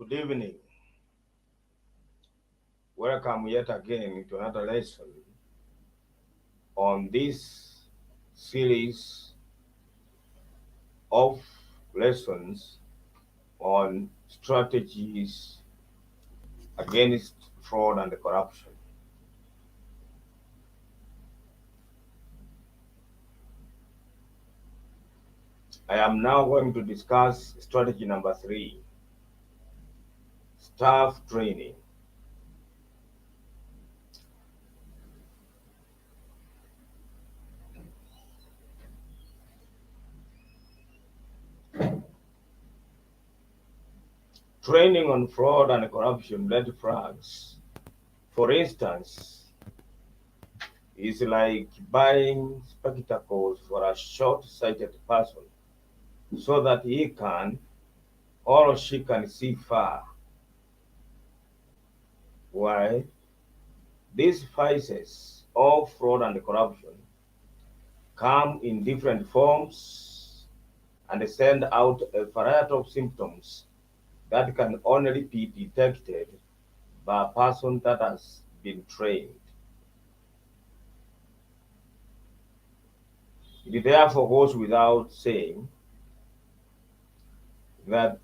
Good evening. Welcome yet again to another lesson on this series of lessons on strategies against fraud and corruption. I am now going to discuss strategy number 3, staff training. Training on fraud and corruption red flags, for instance, is like buying spectacles for a short-sighted person so that he can or she can see far. Why? These vices of fraud and corruption come in different forms and send out a variety of symptoms that can only be detected by a person that has been trained. It therefore goes without saying that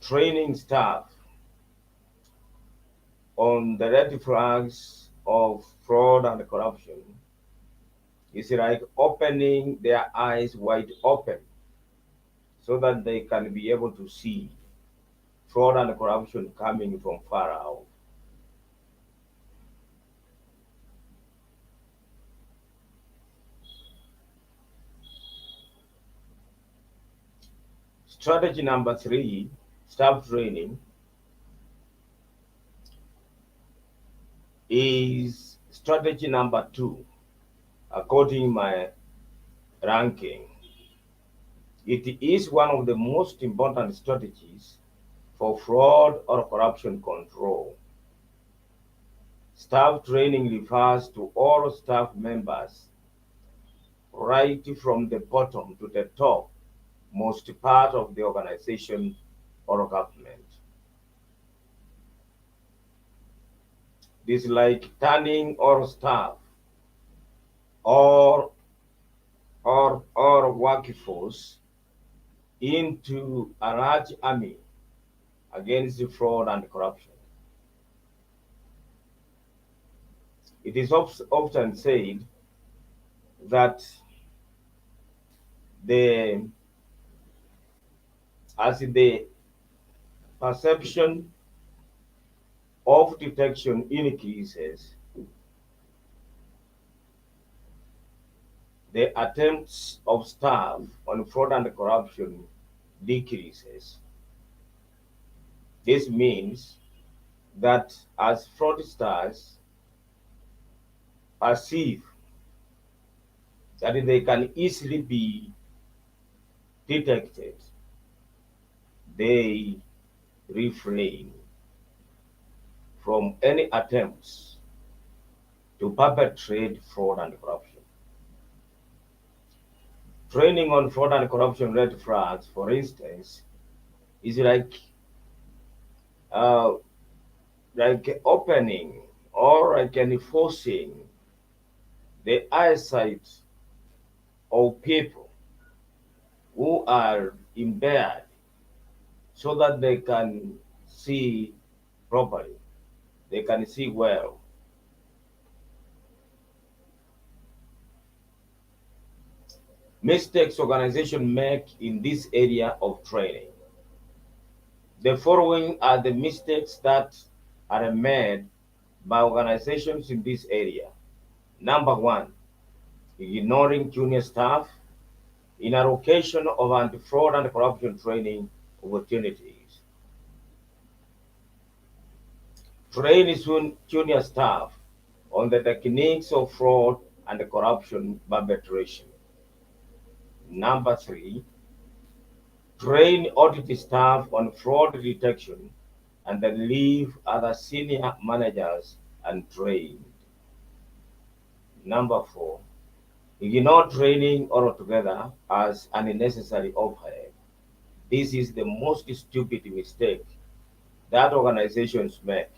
training staff on the red flags of fraud and corruption is like opening their eyes wide open so that they can be able to see fraud and corruption coming from far out. Strategy number 3, staff training, is strategy number 2, according to my ranking. It is one of the most important strategies for fraud or corruption control. Staff training refers to all staff members, right from the bottom to the top, most part of the organization or government. This is like turning our staff or workforce into a large army against fraud and corruption. It is often said that the as the perception of detection increases, the attempts of staff on fraud and corruption decreases. This means that as fraudsters perceive that they can easily be detected, they refrain from any attempts to perpetrate fraud and corruption. Training on fraud and corruption red flags, for instance, is uh, like opening or like enforcing the eyesight of people who are impaired so that they can see properly, they can see well. Mistakes organizations make in this area of training. The following are the mistakes that are made by organizations in this area. Number 1, ignoring junior staff in allocation of anti-fraud and corruption training opportunities. Train junior staff on the techniques of fraud and corruption perpetration. Number 3, train audit staff on fraud detection and then leave other senior managers untrained. Number 4, ignore training altogether as an unnecessary overhead. This is the most stupid mistake that organizations make.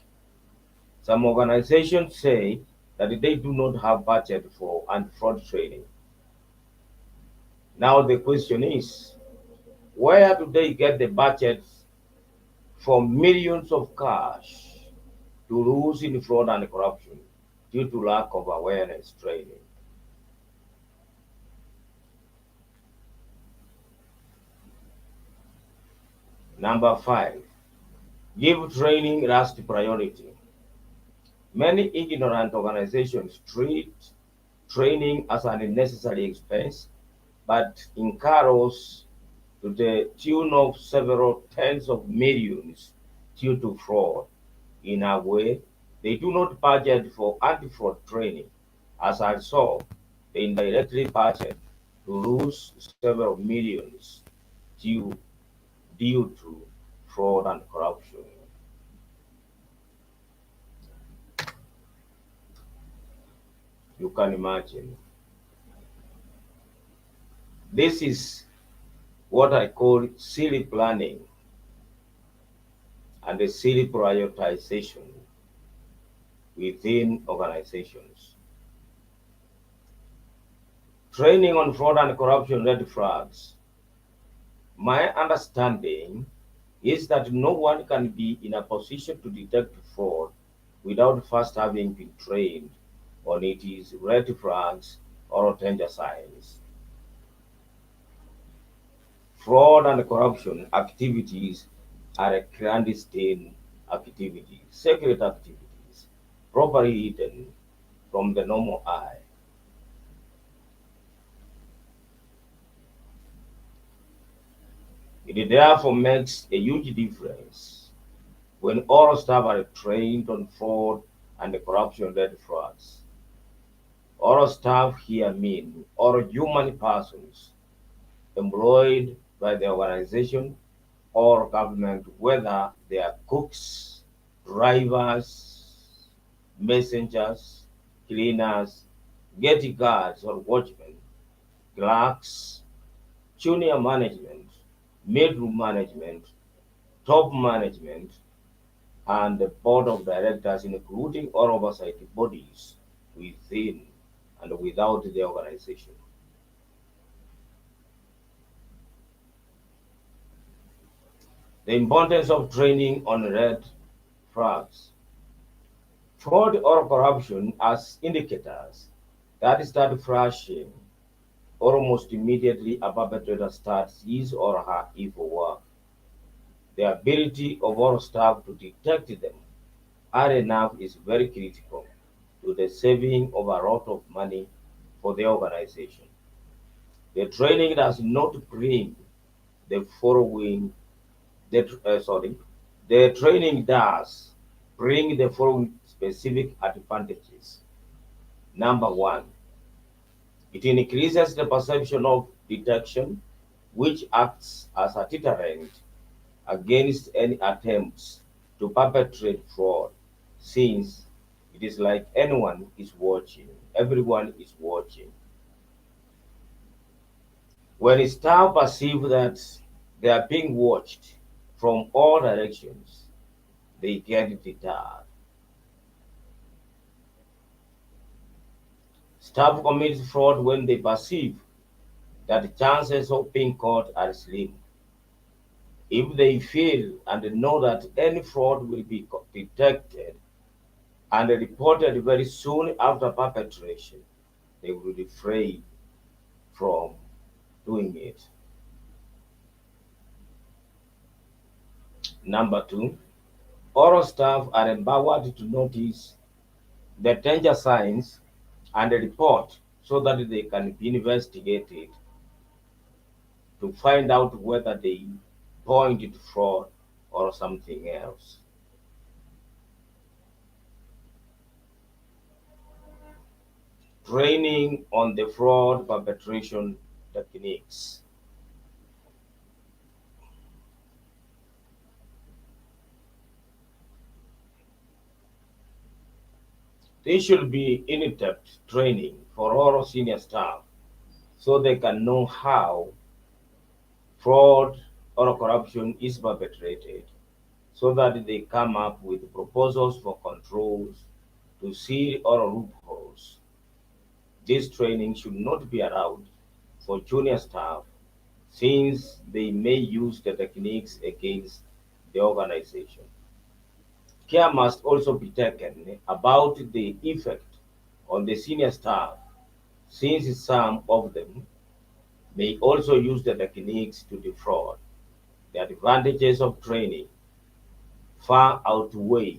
Some organizations say that they do not have budget for anti-fraud training. Now the question is, where do they get the budget for millions of cash to lose in fraud and corruption due to lack of awareness training? Number 5, give training last priority. Many ignorant organizations treat training as an unnecessary expense, but incurs to the tune of several tens of millions due to fraud. In a way, they do not budget for anti-fraud training. As I saw, they indirectly budget to lose several millions due, due to fraud and corruption. You can imagine. This is what I call silly planning and a silly prioritization within organizations. Training on fraud and corruption red flags. My understanding is that no one can be in a position to detect fraud without first having been trained on its red flags or danger signs. Fraud and corruption activities are clandestine activities, secret activities, properly hidden from the normal eye. It therefore makes a huge difference when all staff are trained on fraud and corruption red flags. All staff here mean all human persons employed by the organization or government, whether they are cooks, drivers, messengers, cleaners, gate guards or watchmen, clerks, junior management, middle management, top management, and the board of directors, including all oversight bodies within and without the organization. The importance of training on red flags. Fraud or corruption as indicators that start flashing almost immediately a perpetrator starts his or her evil work. The ability of all staff to detect them early enough is very critical to the saving of a lot of money for the organization. The training does not bring the following sorry, the training does bring the following specific advantages. Number 1, it increases the perception of detection, which acts as a deterrent against any attempts to perpetrate fraud, since it is like anyone is watching, everyone is watching. When staff perceive that they are being watched from all directions, they get deterred. Staff commit fraud when they perceive that the chances of being caught are slim. If they feel and know that any fraud will be detected and reported very soon after perpetration, they will refrain from doing it. Number 2, all staff are empowered to notice the danger signs and report so that they can be investigated to find out whether they point to fraud or something else. Training on the fraud perpetration techniques. There should be in-depth training for all senior staff so they can know how fraud or corruption is perpetrated. so that they come up with proposals for controls to seal all loopholes. This training should not be allowed for junior staff since they may use the techniques against the organization. Care must also be taken about the effect on the senior staff since some of them may also use the techniques to defraud. The advantages of training far outweigh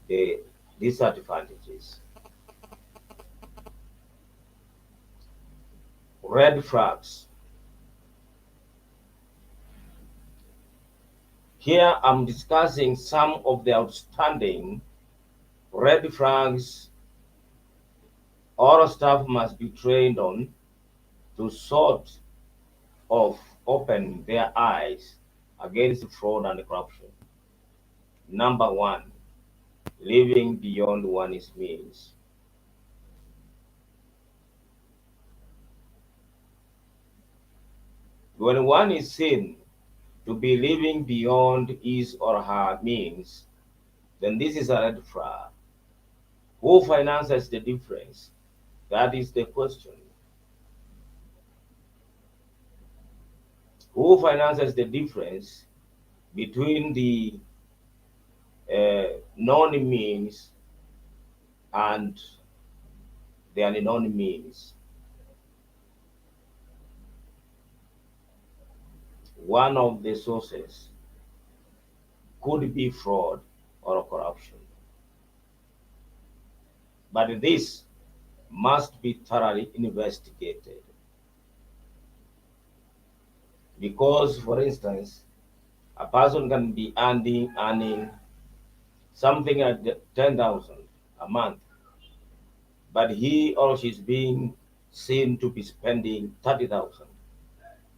the disadvantages. Red flags. Here I'm discussing some of the outstanding red flags all staff must be trained on to sort of open their eyes against fraud and corruption. Number one, living beyond one's means. When one is seen to be living beyond his or her means, then this is a red flag. Who finances the difference? That is the question. Who finances the difference between the known means and the unknown means? One of the sources could be fraud or corruption. But this must be thoroughly investigated. Because, for instance, a person can be earning something at 10,000 a month, but he or she is being seen to be spending 30,000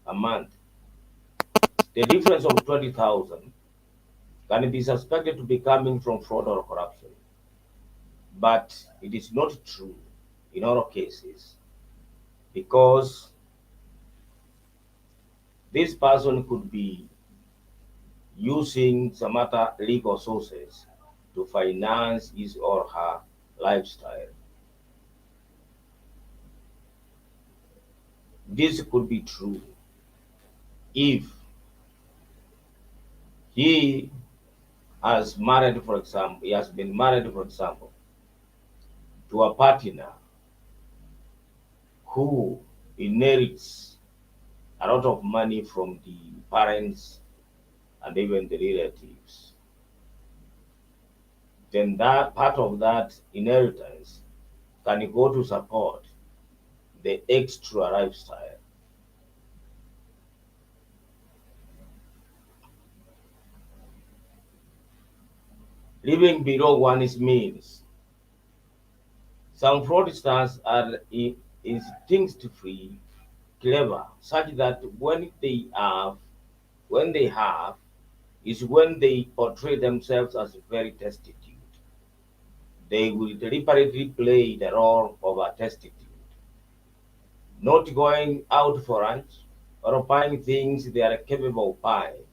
a month. The difference of 20,000 can be suspected to be coming from fraud or corruption, but it is not true in all cases because this person could be using some other legal sources to finance his or her lifestyle. This could be true if he has married, for example, he has been married, for example, to a partner who inherits a lot of money from the parents and even the relatives. Then that part of that inheritance can go to support the extra lifestyle. Living below one's means. Some fraudsters are instinctively clever, such that when they have, is when they portray themselves as very destitute. They will deliberately play the role of a destitute, not going out for lunch or buying things they are capable of buying.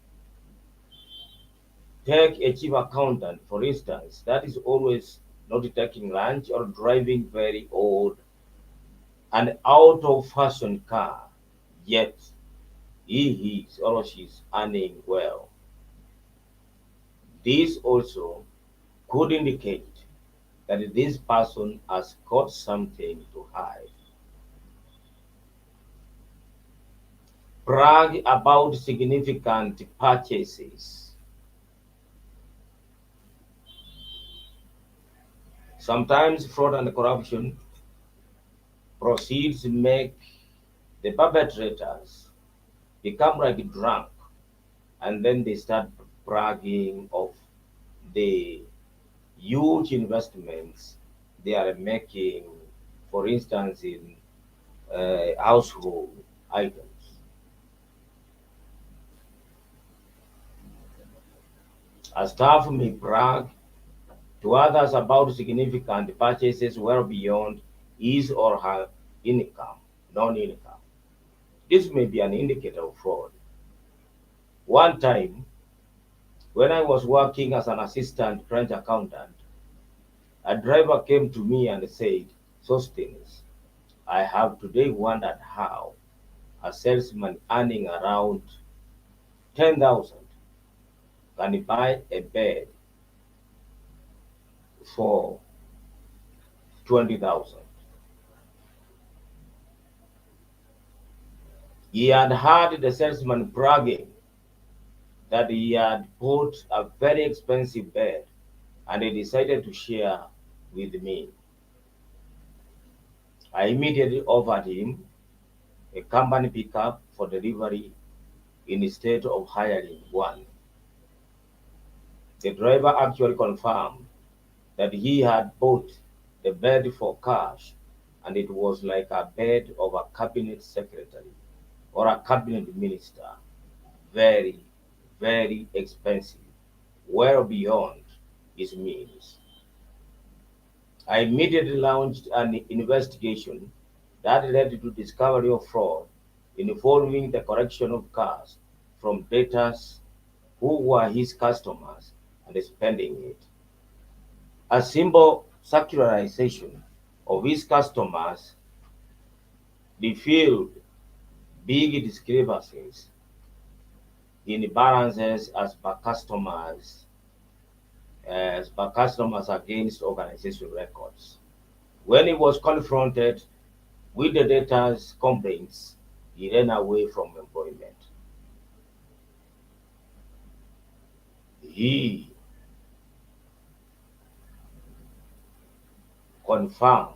Take a chief accountant, for instance, that is always not taking lunch or driving very old and out of fashion car, yet he is or she is earning well. This also could indicate that this person has got something to hide. Brag about significant purchases. Sometimes fraud and corruption proceeds make the perpetrators become like drunk and then they start bragging of the huge investments they are making, for instance, in household items. A staff may brag to others about significant purchases well beyond his or her income, non-income. This may be an indicator of fraud. One time, When I was working as an assistant branch accountant, a driver came to me and said, Sostens, I have today wondered how a salesman earning around 10,000 can buy a bed for 20,000. He had heard the salesman bragging that he had bought a very expensive bed and he decided to share with me. I immediately offered him a company pickup for delivery instead of hiring one. The driver actually confirmed that he had bought the bed for cash and it was like a bed of a cabinet secretary or a cabinet minister. Very, very expensive, well beyond his means. I immediately launched an investigation that led to discovery of fraud involving the collection of cash from debtors who were his customers and spending it. A simple circularization of his customers revealed big discrepancies in balances as per customers against organization records. When he was confronted with the debtor's complaints, he ran away from employment. He confirmed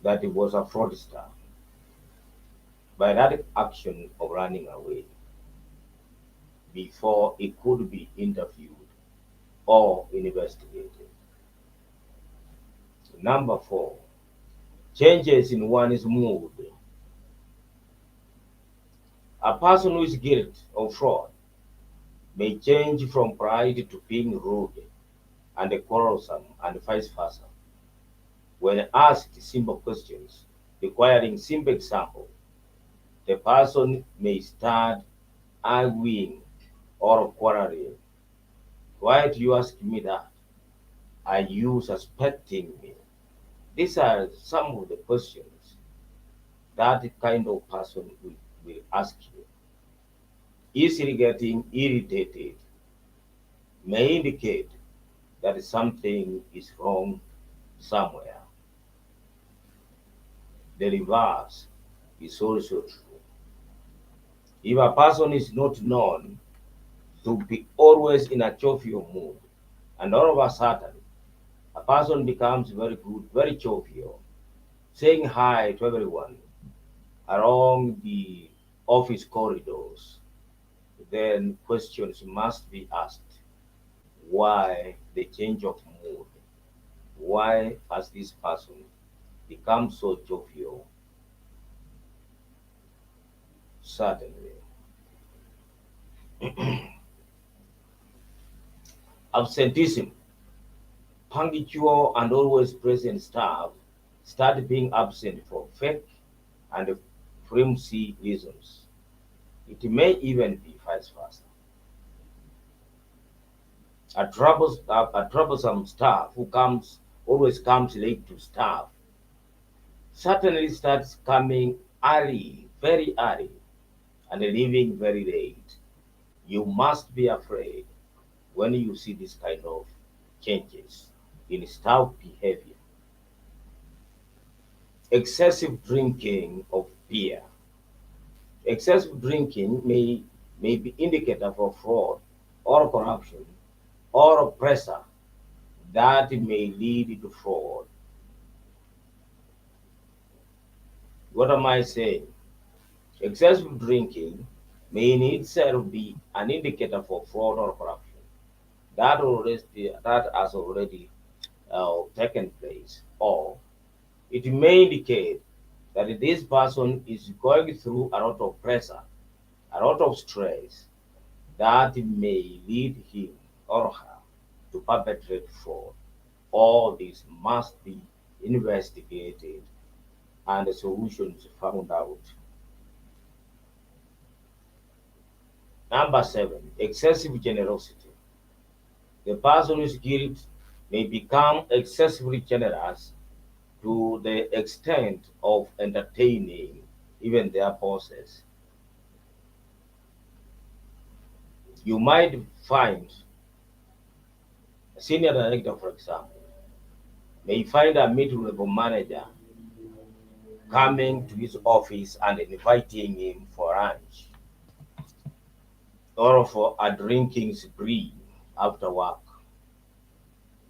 that he was a fraudster by that action of running away before he could be interviewed or investigated. Number four, changes in one's mood. A person who is guilty of fraud may change from pride to being rude and quarrelsome and vice versa. When asked simple questions requiring simple example, the person may start arguing or quarreling. Why do you ask me that? Are you suspecting me? These are some of the questions that kind of person will ask you. Easily getting irritated may indicate that something is wrong somewhere. The reverse is also true. If a person is not known to be always in a jovial mood, and all of a sudden a person becomes very good, very jovial, saying hi to everyone along the office corridors, then questions must be asked. Why the change of mood? Why has this person become so jovial suddenly? Absenteeism. Punctual and always present staff start being absent for fake and flimsy reasons. It may even be vice versa. A troublesome staff who always comes late to staff certainly starts coming early, very early, and leaving very late. You must be afraid when you see this kind of changes in staff behavior. Excessive drinking of beer. Excessive drinking may be indicator of fraud or corruption or pressure that may lead to fraud. What am I saying? Excessive drinking may in itself be an indicator for fraud or corruption. That has already taken place, or it may indicate that this person is going through a lot of pressure, a lot of stress that may lead him or her to perpetrate fraud. All this must be investigated and the solutions found out. Number seven, excessive generosity. The person who is guilty may become excessively generous to the extent of entertaining even their bosses. You might find a senior director, for example, may find a mid-level manager coming to his office and inviting him for lunch or for a drinking spree after work.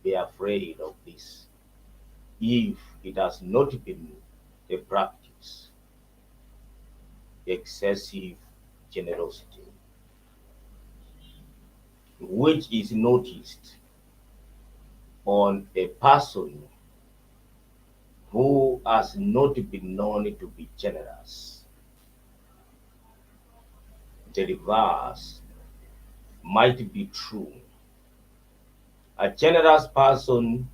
Be afraid of this if it has not been the practice. Excessive generosity, which is noticed on a person who has not been known to be generous. The reverse might be true. A generous person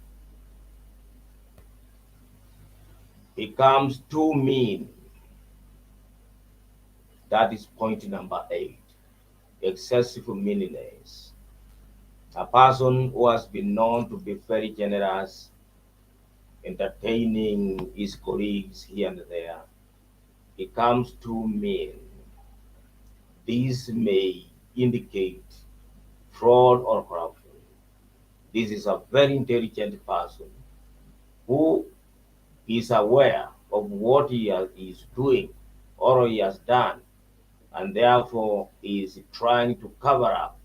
becomes too mean. That is point number 8. Excessive meanness. A person who has been known to be very generous, entertaining his colleagues here and there, becomes too mean. This may indicate fraud or corruption. This is a very intelligent person who is aware of what is doing or he has done, and therefore is trying to cover up,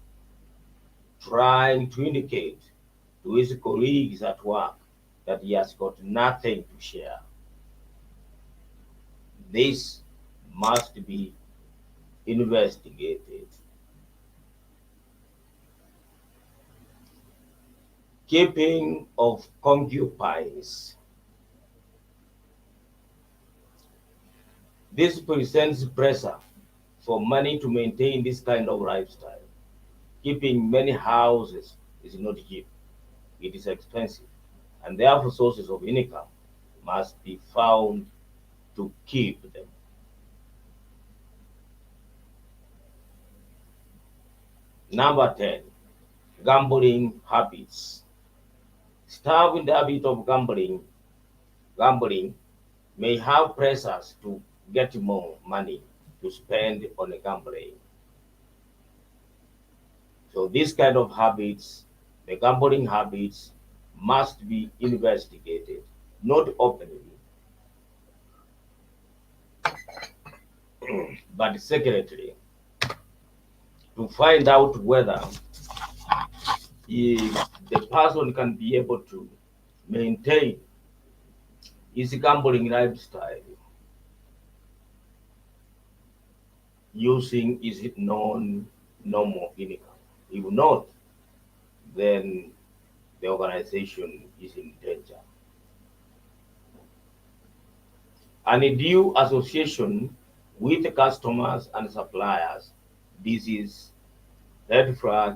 trying to indicate to his colleagues at work that he has got nothing to share. This must be investigated. Keeping of concubines. This presents pressure for money to maintain this kind of lifestyle. Keeping many houses is not cheap, it is expensive, and therefore sources of income must be found to keep them. Number 10, gambling habits. Staff in the habit of gambling may have pressures to get more money to spend on gambling. So these kind of habits, the gambling habits, must be investigated, not openly, but secretly, to find out whether if the person can be able to maintain his gambling lifestyle using his non-normal income. If not, then the organization is in danger. And a due association with customers and suppliers, this is red flag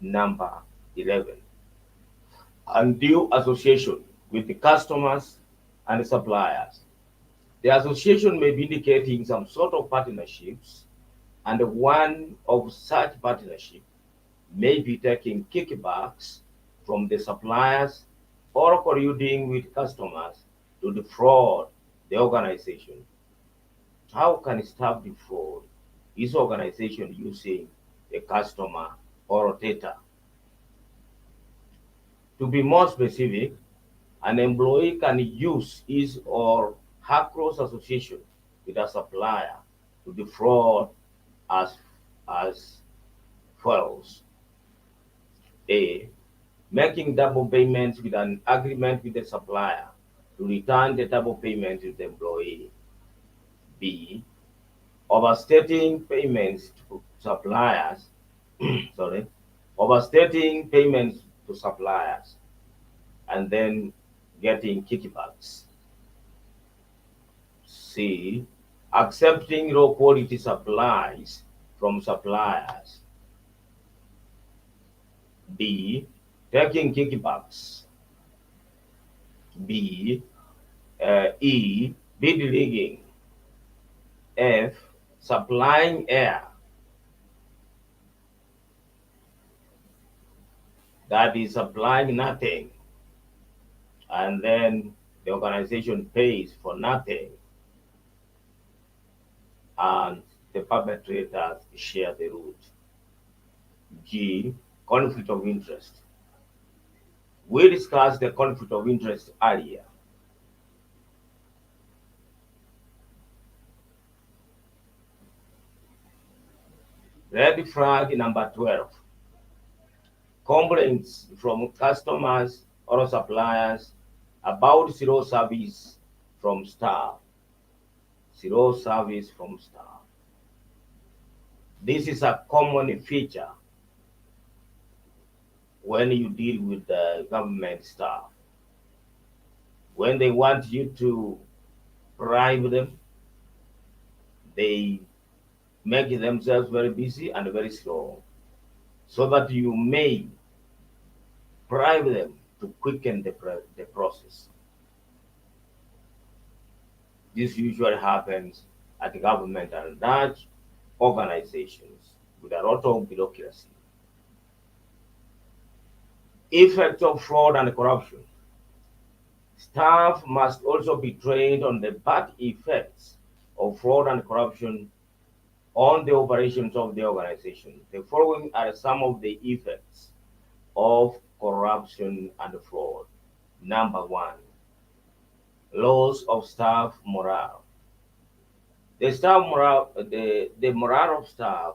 number 11. Undue association with the customers and suppliers. The association may be indicating some sort of partnerships, and one of such partnership may be taking kickbacks from the suppliers or colluding with customers to defraud the organization. How can staff defraud his organization using a customer or rotator? To be more specific, an employee can use his or her close association with a supplier to defraud as follows. A. Making double payments with an agreement with the supplier to return the double payment to the employee. B. Overstating payments to suppliers. Sorry. Overstating payments to suppliers and then getting kickbacks. C. Accepting low quality supplies from suppliers. D. Taking kickbacks. E. Bid rigging. F. Supplying air that is supplying nothing, and then the organization pays for nothing, and the perpetrators share the root. G. Conflict of interest. We discussed the conflict of interest earlier. Red flag number 12. Complaints from customers or suppliers about slow service from staff. Slow service from staff. This is a common feature when you deal with the government staff. When they want you to bribe them, they make themselves very busy and very slow so that you may bribe them to quicken the process. This usually happens at government and large organizations with a lot of bureaucracy. Effects of fraud and corruption. Staff must also be trained on the bad effects of fraud and corruption on the operations of the organization. The following are some of the effects of corruption and fraud. Number one, loss of staff morale. The morale of staff,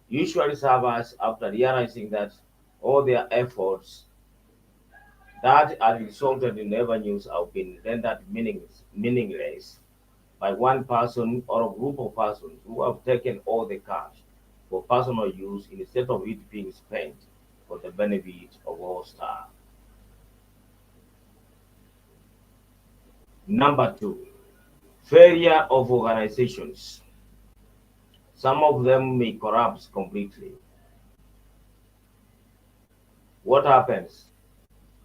usually suffers after realizing that all their efforts that are resulted in revenues have been rendered meaningless by one person or a group of persons who have taken all the cash for personal use instead of it being spent for the benefit of all staff. Number two, failure of organizations. Some of them may collapse completely. What happens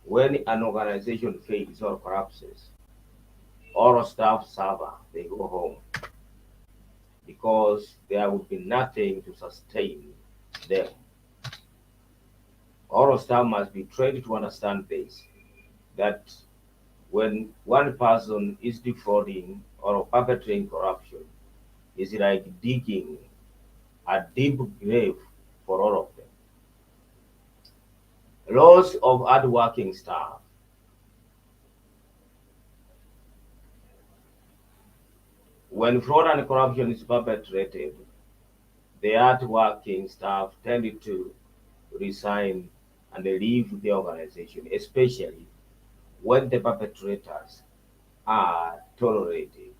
when an organization fails or collapses? All staff suffer, they go home because there will be nothing to sustain them. All staff must be trained to understand this, that when one person is defrauding or perpetrating corruption, it's like digging a deep grave for all of them. Loss of hardworking staff. When fraud and corruption is perpetrated, the hardworking staff tend to resign and leave the organization, especially when the perpetrators are tolerated.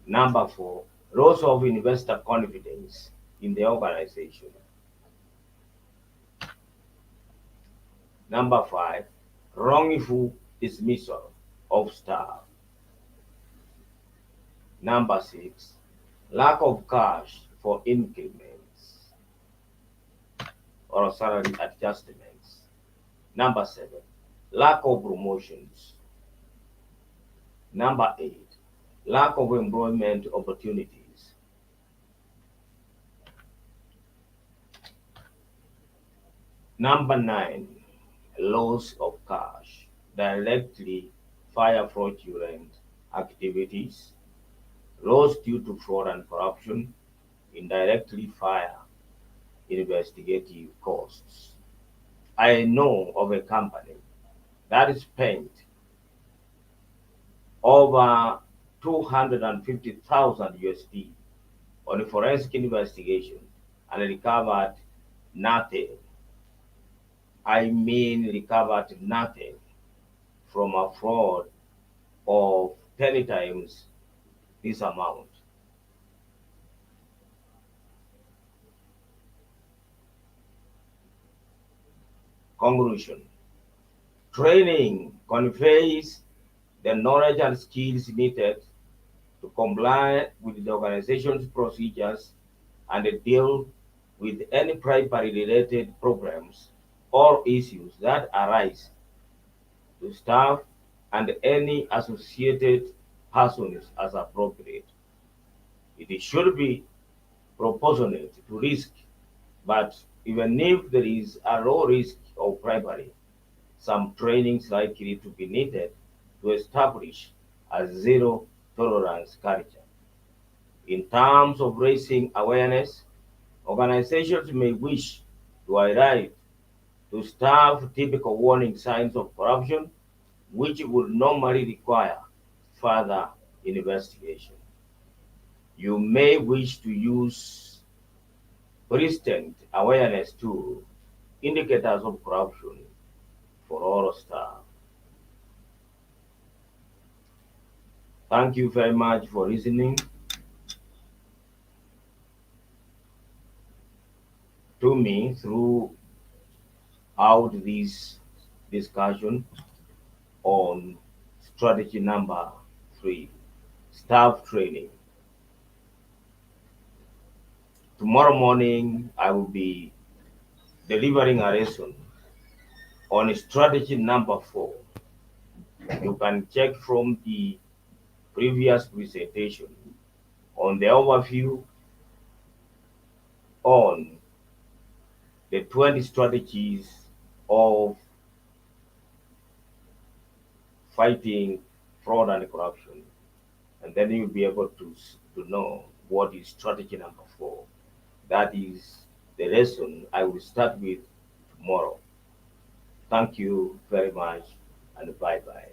Number four, loss of investor confidence in the organization. Number five, wrongful dismissal of staff. Number six, lack of cash for increments or salary adjustments. Number seven, lack of promotions. Number eight, lack of employment opportunities. Number nine, loss of cash, directly fire fraudulent activities, loss due to fraud and corruption, indirectly fire investigative costs. I know of a company that spent over 250,000 USD on a forensic investigation and recovered nothing. I mean, recovered nothing from a fraud of 10 times this amount. Conclusion. Training conveys the knowledge and skills needed to comply with the organization's procedures and deal with any bribery-related problems or issues that arise to staff and any associated persons as appropriate. It should be proportionate to risk, but even if there is a low risk of bribery, some training is likely to be needed to establish a zero tolerance culture. In terms of raising awareness, organizations may wish to highlight to staff typical warning signs of corruption, which would normally require further investigation. You may wish to use persistent awareness to indicators of corruption for all staff. Thank you very much for listening to me throughout this discussion on strategy number 3, staff training. Tomorrow morning, I will be delivering a lesson on strategy number 4. You can check from the previous presentation on the overview on the 20 strategies of fighting fraud and corruption. And then you'll be able to know what is strategy number 4. That is the lesson I will start with tomorrow. Thank you very much and bye bye.